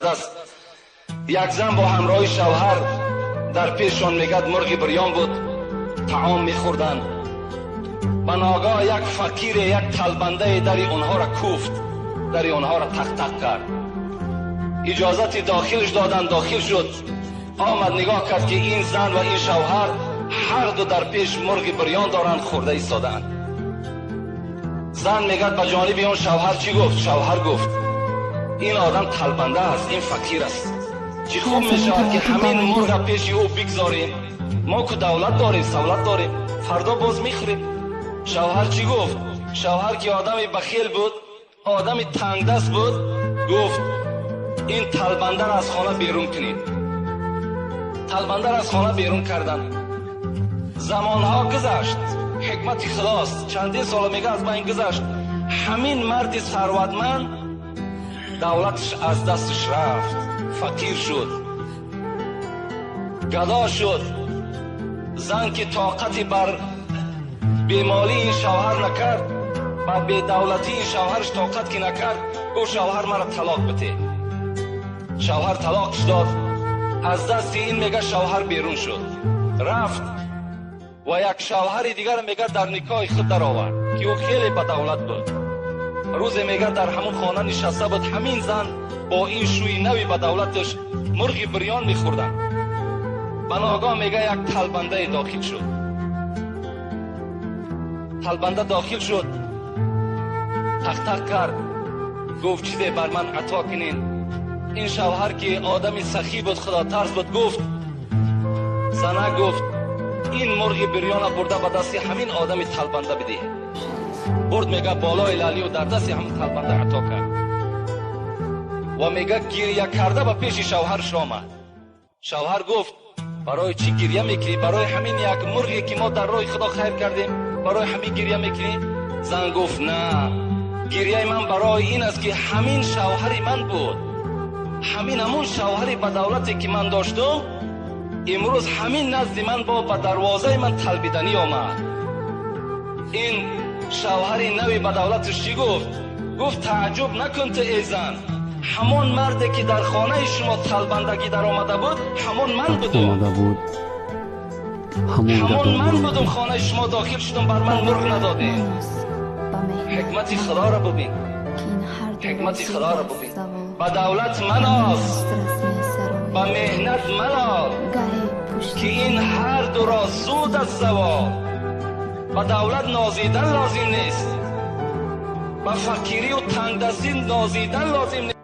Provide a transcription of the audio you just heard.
دست. یک زن با همراه شوهر در پیششان میگد مرغ بریان بود، طعام میخوردن. به ناگاه یک فقیر، یک طلبنده در اونها را کوفت، در اونها را تق تق کرد. اجازت داخلش دادن، داخل شد. آمد نگاه کرد که این زن و این شوهر هر دو در پیش مرغ بریان دارند، خورده ایستادند. زن میگد به جانب اون شوهر چی گفت؟ شوهر گفت این آدم طلبنده است، این فقیر است. چی خوب میشود که همین مرغ پیش او بگذاریم، ما که دولت داریم، سولت داریم، فردا باز میخوریم. شوهر چی گفت؟ شوهر که آدمی بخیل بود، آدمی تنگ دست بود، گفت این طلبنده را از خانه بیرون کنید. طلبنده را از خانه بیرون کردن. زمانها گذشت، حکمت خداست. چندین سال میگه از بین گذشت. همین مرد ثروتمند دولتش از دستش رفت، فقیر شد، گدا شد. زن که طاقتی بر بیمالی این شوهر نکرد، بر بی‌دولتی این شوهرش طاقت که نکرد، گفت شوهر مرا طلاق بده. شوهر طلاقش داد. از دست این میگه شوهر بیرون شد، رفت و یک شوهر دیگر میگه در نکاح خود در آورد که او خیلی با دولت بود. روز میگه در همون خانه نشسته بود، همین زن با این شوی نوی با دولتش مرغ بریان میخوردن. به ناگاه میگه یک طلبنده داخل شد. طلبنده داخل شد، تق تق کرد، گفت چیزی بر من عطا کنین. این شوهر که آدمی سخی بود، خدا ترس بود، گفت زنه گفت این مرغ بریان برده به دست همین آدمی طلبنده بده. برد میگه بالای لالی و در دست همین طلبنده عطا کرد و میگه گریه کرده به پیش شوهرش آمد. شوهر گفت برای چی گریه میکنی؟ برای همین یک مرغی که ما در راه خدا خیر کردیم، برای همین گریه میکنی؟ زن گفت نه، گریه من برای این است که همین شوهر من بود، همین همون شوهری به دولتی که من داشتم امروز همین نزد من با به دروازه من طلبیدنی آمد. این شوهری نوی به دولتش چی گفت؟ گفت تعجب نکن تو ای زن، همون مردی که در خانه شما طلبندگی در آمده بود همون من بودم، همون من بودم. خانه شما داخل شدم، بر من مرغ ندادین. حکمت خدا را ببین، حکمت خدا را ببین. با دولت من است، با مهنت من است که این هر دو را سود از زوال. با دولت نازیدن لازم نیست، با فقیری و تنگ دستی نازیدن لازم نیست.